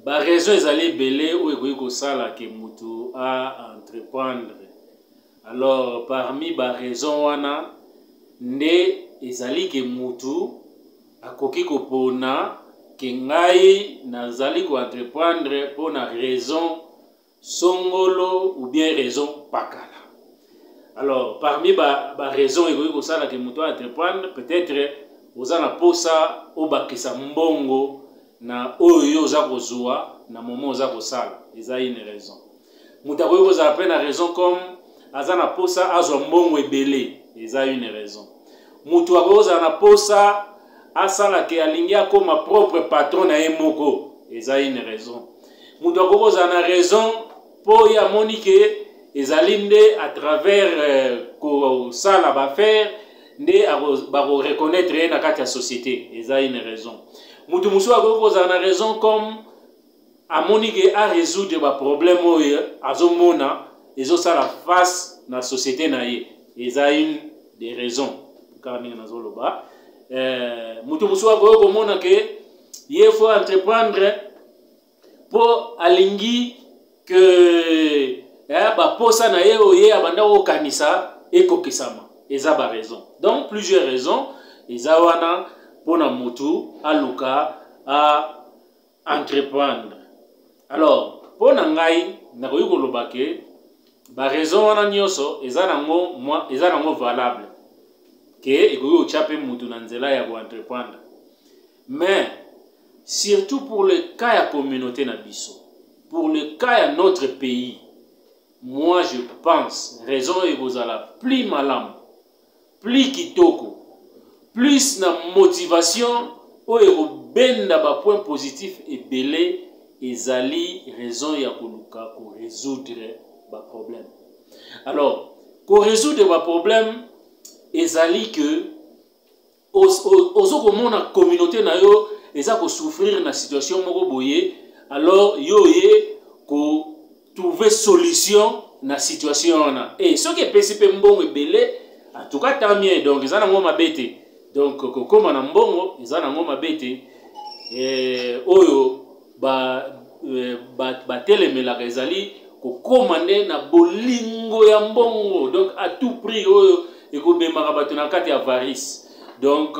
ba raison ezali belé ou ekoki sala ke mutu a entreprendre. Alors parmi ba raison wana nde ezali ke mutu akoki kopona ke ngai nazali ko entreprendre pona raison songolo ou bien raison pakala. Alors parmi ba raison ekoki sala ke mutu a entreprendre, peut-être ozana posa obakisa mbongo na oyo oza kozwa na moment oza kosala, eza une raison. Mutu akoki kozala pe na raison comme azana posa azwa mbongo ebele, eza une raison. Mutu akoki kozala na posa asala ke alingi akoma propre patron na ye moko, eza une raison. Mutu akoki kozala na raison po ya moni ke ezali nde à travers kosala baffaire nde bako reconnaître ye na kati ya société, eza une raison. Mutu musu akoki kozala na raison comme amoni ke a résoudre ba problème oyo azomona ezosala face na société na ye, eza une des raisons. Kami nazoloba mutu musu akoki komona ke ye faut entreprendre po alingi que ba posa na ye oye abanda okanisa ekokisama, eza ba raison. Donc plusieurs raisons eza wana pona mutu aluka a entreprendre. Alors pona ngai nakoki koloba ke ba raison wana nyonso eza nango valable ke ekoki ochape mutu na nzela ya ko entreprendre. Mais surtout pour le cas ya communauté na biso, pour le cas ya notre pays, moi je pense raison ekozala plus malamu, plus kitoko, plus na motivation oyo ekobenda ba point positif ebele ezali raison ya koluka ko résoudre ba problème. Alors ko résoudre ba problème ezali que ozo komona communauté na yo eza ko souffrir na situation moko boye, alors yo ye ko trouver solution na situation wana. Et ce qui est principal mbongo ebele, en tout cas tant mieux. Donc eza nango mabete. Donc kokoma na mbongo eza nango mabete. Oyo ba telemelaka ezali kokoma nde na bolingo ya mbongo. Donc à tout prix oyo ekobemaka bato na kati ya avarice. Donc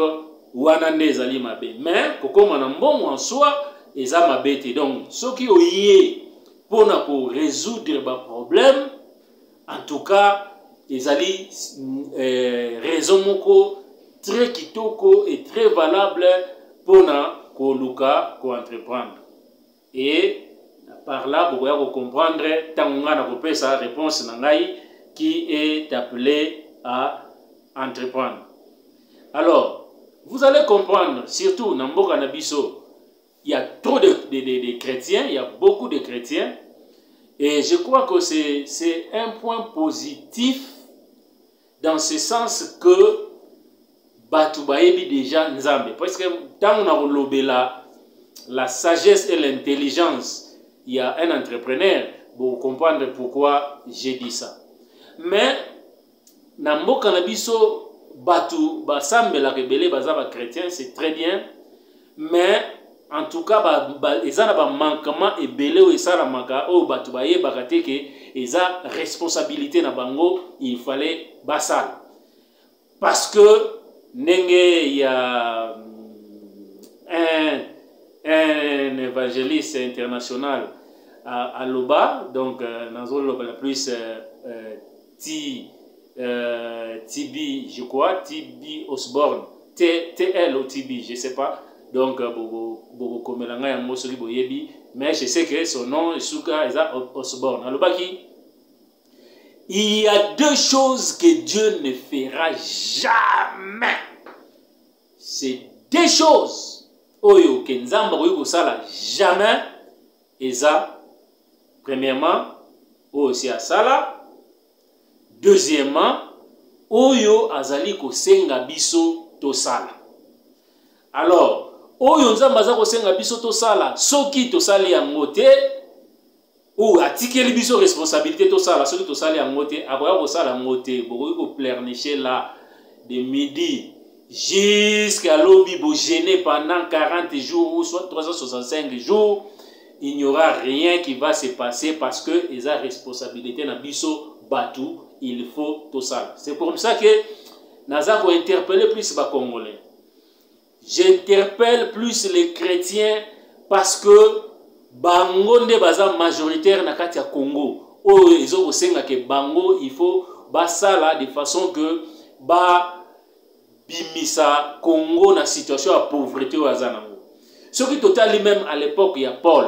wana nde ezali mabe. Mais kokoma na mbongo en soi eza mabete. Donc soki oye pona ko résoudre ba problème, en tout cas ezali raison moko très kitoko et très valable pona ko luka ko entreprendre. Et par là vous pouvez comprendre tangonga na kopesa réponse na ngai qui est appelé à entreprendre. Alors vous allez comprendre, surtout dans mboka na biso, il y a trop de chrétiens, il y a beaucoup de chrétiens, et je crois que c'est un point positif dans ce sens que batu bayebi déjà nzambe, parce que tant on a relobé la sagesse et l'intelligence, il y a un entrepreneur pour comprendre pourquoi j'ai dit ça. Mais na mboka na biso batu basambela rebelle baza ba chrétien, c'est très bien, mais en tout cas ezana ba manquement ebele o esala maka o batu baye bakate ke eza responsabilité na bango, il fallait basal. Parce que nenge il y a un évangéliste international à Loba, donc dans Loba la plus TB, je crois, TB Osborne, TL ou TB, je ne sais pas. Donc, mais je sais que son nom est Souka Osborne. Il y a deux choses que Dieu ne fera jamais. C'est deux choses. Oyo Kenzamba Oyo Sala jamais. Et ça, premièrement, aussi à Sala. Deuxièmement, Oyo Azali Kosenga Biso Tosala. Alors, Oyo Nzamba Zako Senga Biso Tosala, Soki Tosali Yangote, ou atikeli biso responsabilité Tosala, Soki Tosali Yangote, Aboya Kosala Yangote, Boko pleurnicher là de midi jusqu'à l'obi, bo gêné pendant 40 jours ou soit 365 jours, il n'y aura rien qui va se passer parce que ils ont responsabilité na biso batu, il faut tout ça. C'est pour ça que Nazako interpeller plus les Congolais. J'interpelle plus les chrétiens parce que bango nde baza majoritaire na kati ya Congo. Oh, ils ont aussi que bango il faut basala de façon que ba bimisa Congo na situation de pauvreté au Azanango. Ce qui total même à l'époque il y a Paul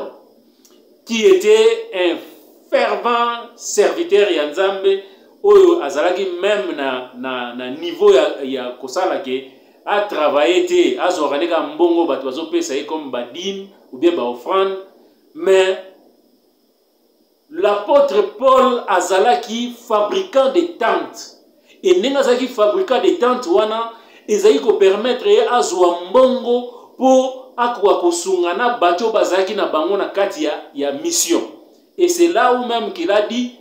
qui était un fervent serviteur ya Nzambe oyo azalaki même na niveau ya kosala ke a travaillé te azorganeka mbongo bato bazopesa ye comme badim ou bien ba offrande, mais l'apôtre Paul azalaki fabricant de tentes et ndenge azalaki fabricant de tentes wana ezali ko permettre ye azwa mbongo pour akwa kosungana bato bazalaki na bango na kati ya mission. Et c'est là où même qu'il a dit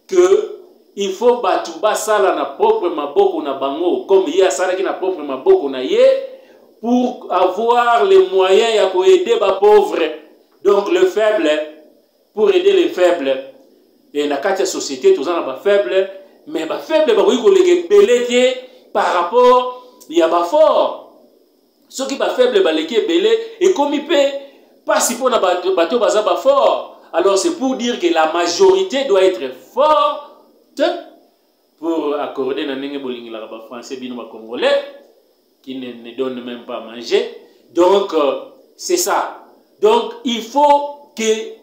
que il faut batu basala na propre maboko na bango comme ye asalaki na propre maboko na ye pour avoir les moyens ya ko aider ba pauvres, donc le faible, pour aider les faibles. Et na kati ya société tous na ba faible, mais ba faible ba ko leke belé par rapport ya ba fort. Ce qui ba faible ba leke belé et comme il peut pas si pour na bato baza ba fort. Alors c'est pour dire que la majorité doit être forte pour accorder na ndenge bolingi la ba français bino ba congolais qui ne donne même pas à manger. Donc c'est ça. Donc il faut que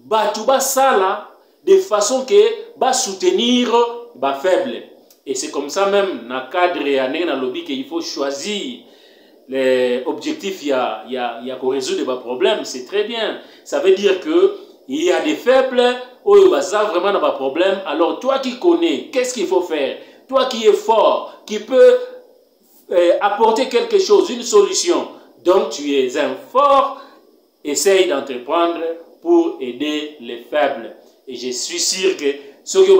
batuba sala de façon que ba soutenir ba faible. Et c'est comme ça même na cadre ya ndenge na lobby qu'il faut choisir les objectifs ya ko résoudre ba problème. C'est très bien. Ça veut dire que il y a des faibles, où ça vraiment n'a pas de problème. Alors toi qui connais, qu'est-ce qu'il faut faire? Toi qui es fort, qui peut apporter quelque chose, une solution. Donc tu es un fort, essaye d'entreprendre pour aider les faibles. Et je suis sûr que ceux qui ont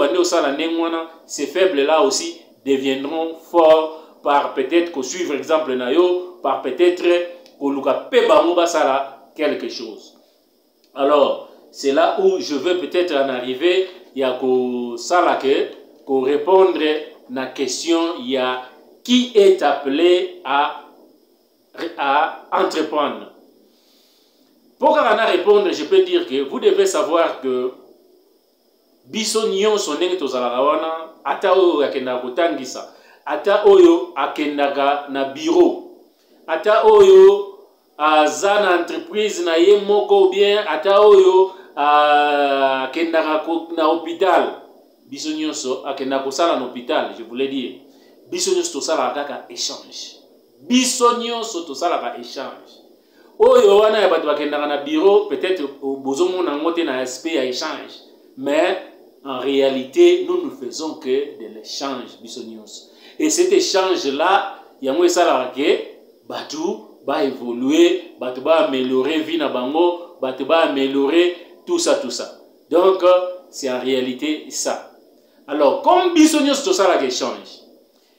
ces faibles-là aussi deviendront forts par peut-être qu'on suivre exemple Nayo, par peut-être qu'on quelque chose. Alors, c'est là où je veux peut-être en arriver. Il y a qu'on répondre à la question, il y a qui est appelé à entreprendre. Pour répondre, je peux dire que vous devez savoir que bisonnion son wana ata oyo akenda kotangisa, ata oyo akendaka na bureau, ata oyo azana entreprise na ye moko ou bien ata oyo akendaka na hôpital. Biso nyonso akendaka kosala na hôpital, je voulais dire. Biso nyonso tosala kaka échange. Biso nyonso tosala échange. Oyo wana ya bato bakendaka na bureau, peut-être bozomona ngo te na aspect ya échange. Mais en réalité, nous ne faisons que de l'échange biso nyonso. Et cet échange-là, yango esala ke batu va évoluer, batu va améliorer vie na bango, batu va améliorer tout ça. Donc, c'est en réalité ça. Alors, comme bisognos tout ça la échange,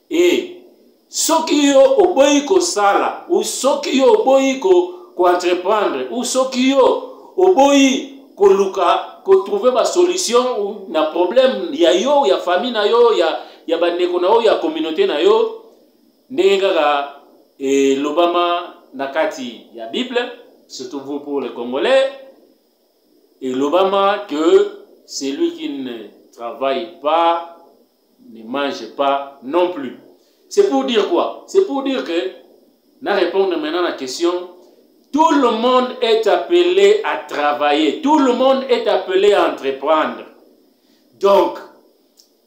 et ce qui est au boy ko sala, ou ce qui est au boy ko entreprendre, ou ce qui est au boy ko luka, ko trouver ma solution ou na problème ya yo, ya famille na yo, ya bandeko na yo, ya communauté na yo, nenga et l'Obama nakati ya Bible, surtout vous pour les Congolais, et l'Obama que celui qui ne travaille pas ne mange pas non plus. C'est pour dire quoi? C'est pour dire que, na répondre maintenant à la question, tout le monde est appelé à travailler, tout le monde est appelé à entreprendre. Donc,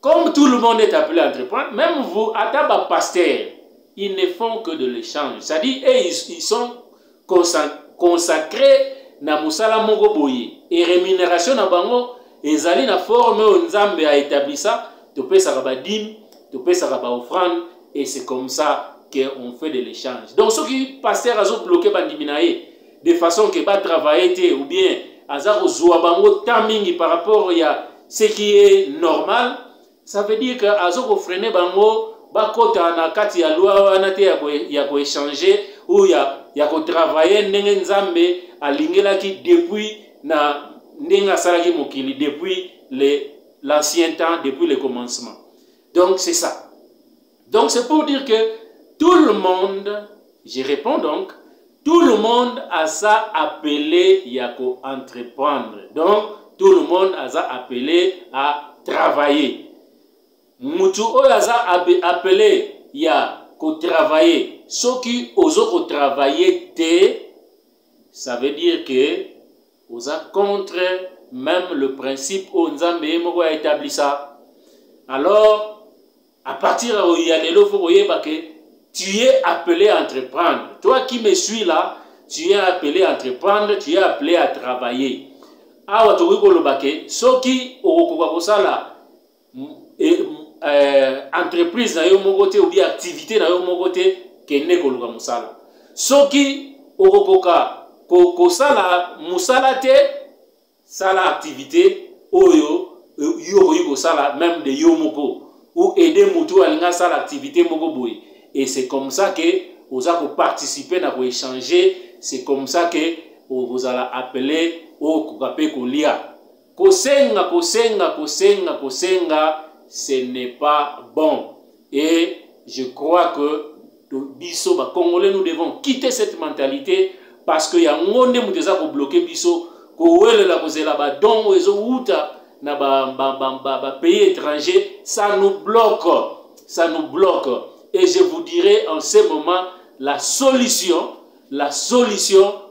comme tout le monde est appelé à entreprendre, même vous, Ataba Pasteur, ils ne font que de l'échange. C'est-à-dire, ils sont consacrés na musala moko boye. Et rémunération na bango, ezali na forme Nzambe a établi ça, tu peux ça ba dîme, tu peux ça ba offrande, et c'est comme ça qu'on fait de l'échange. Donc, ceux qui pasteur a bloqué bandiminae, de façon que ba travailler ou bien azaro zoa bango timing par rapport à ce qui est normal, ça veut dire que azaro freiner bango bakota na kati ya loi wana te ya ko échanger ou ya ko travailler ndenge Nzambe alingela ki depuis na ndenga salaki mokili depuis l'ancien temps, depuis le commencement. Donc c'est ça. Donc c'est pour dire que tout le monde, je réponds donc, tout le monde a ça appelé yako entreprendre. Donc tout le monde a ça appelé à travailler. Mutu oyo a ça appelé ya ko travailler. Ceux qui osent travailler te, ça veut dire que vous êtes contre même le principe où Nzambe a établi ça. Alors, à partir de Yalelo, vous voyez que tu es appelé à entreprendre. Toi qui me suis là, tu es appelé à entreprendre, tu es appelé à travailler. Awa toki lobake, ceux qui ont la entreprise na yo mokote ou bien activité na yo mokote kene koluka musala. Ceux qui ont kosala musala te sala activité oyo yo sala même de yo moko ou aider mutu alinga sala activité moko boy. Et c'est comme ça que vous allez participer à échanger, c'est comme ça que vous allez appeler au kokape kolia. Kosenga, ce n'est pas bon. Et je crois que biso ba Congolais, nous devons quitter cette mentalité parce que y a monde muteza ko bloquer biso ko welela ko zela ba don wezo uta na ba pays étranger, ça nous bloque, ça nous bloque. Et je vous dirai en ce moment la solution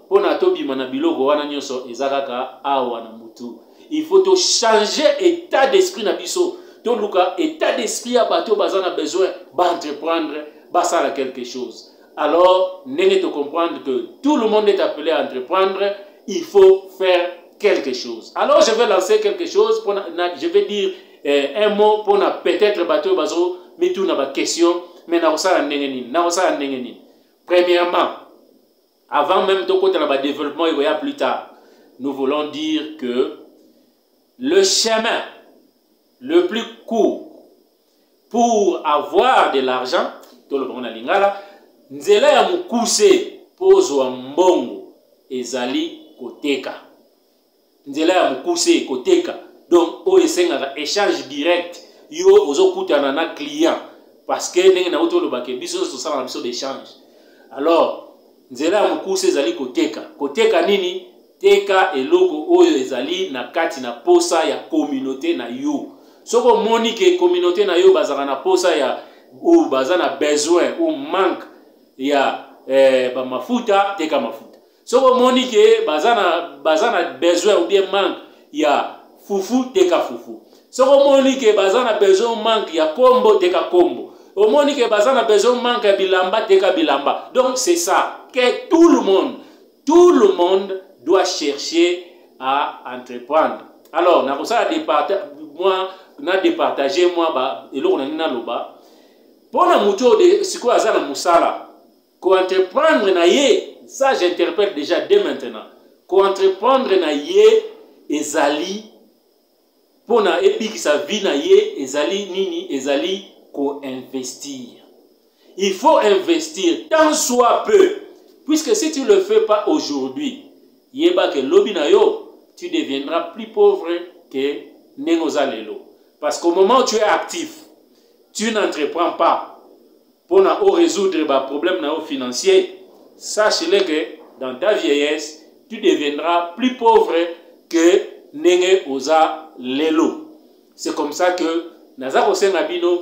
pour natobi manabilo wana nyoso ezakaka awa na mutu. Il faut to changer état d'esprit na biso. To luka état d'esprit a bato bazana besoin d'entreprendre, basala quelque chose. Alors, n'ayez de comprendre que tout le monde est appelé à entreprendre, il faut faire quelque chose. Alors, je vais lancer quelque chose, je vais dire un mot pour peut-être bateau bazo, mais tout n'a pas question, mais n'a pas n'engeni. Premièrement, avant même de côté le développement, il y a plus tard, nous voulons dire que le chemin le plus court pour avoir de l'argent, tout le monde a lingala, nzela ya mukuse pozwa mbongo ezali koteka. Nzela ya mukuse koteka. Donc o esenga échange direct yo ozokutana na client parce que ndenge na utolo bake biso so sala biso d'échange. Alors nzela ya mukuse ezali koteka. Koteka nini? Teka eloko oyo ezali na kati na posa ya communauté na yo. Soko moni ke communauté na yo bazaka na posa ya ou bazana besoin ou manque ya ba mafuta teka mafuta. Soko moni ke bazana besoin ou bien manque ya fufu teka fufu. Soko moni ke bazana besoin manque ya kombo teka kombo. O moni ke bazana besoin manque ya bilamba teka bilamba. Donc c'est ça que tout le monde doit chercher à entreprendre. Alors, na kosa départager moi eloko na nina loba. Pona muto de siko azana musala. Ko entreprendre na ye, ça j'interpelle déjà dès maintenant. Ko entreprendre na ye ezali pona epiki sa vie na ye ezali nini ezali ko investir. Il faut investir tant soit peu. Puisque si tu ne le fais pas aujourd'hui, yeba ke lobi na yo, tu deviendras plus pauvre que Nengozalelo. Parce qu'au moment où tu es actif, tu n'entreprends pas pour résoudre les problèmes financiers, sache-le que dans ta vieillesse, tu deviendras plus pauvre que Nengozalelo. C'est comme ça que Nazako Senabino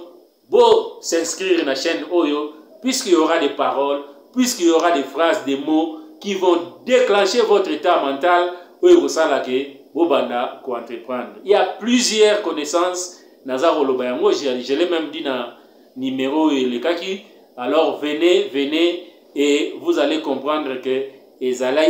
beau s'inscrire dans la chaîne Oyo, puisqu'il y aura des paroles, puisqu'il y aura des phrases, des mots qui vont déclencher votre état mental, il y a plusieurs connaissances. Je l'ai même dit dans le numéro le kaki. Alors venez et vous allez comprendre que Ezala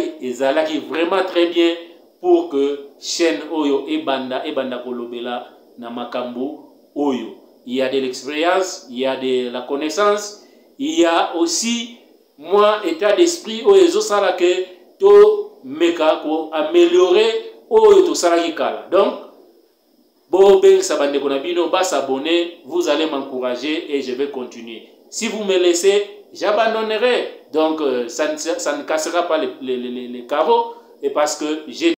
qui est vraiment très bien pour que chaîne Oyo et banda kolobela na makambo Oyo. Il y a de l'expérience, il y a de la connaissance, il y a aussi moi état d'esprit au ezo sala que to meka ko améliorer au to sala kala. Donc bo ben sabande konabino ba s'abonner, vous allez m'encourager et je vais continuer. Si vous me laissez, j'abandonnerai. Donc ça ne cassera pas les carreaux et parce que j'ai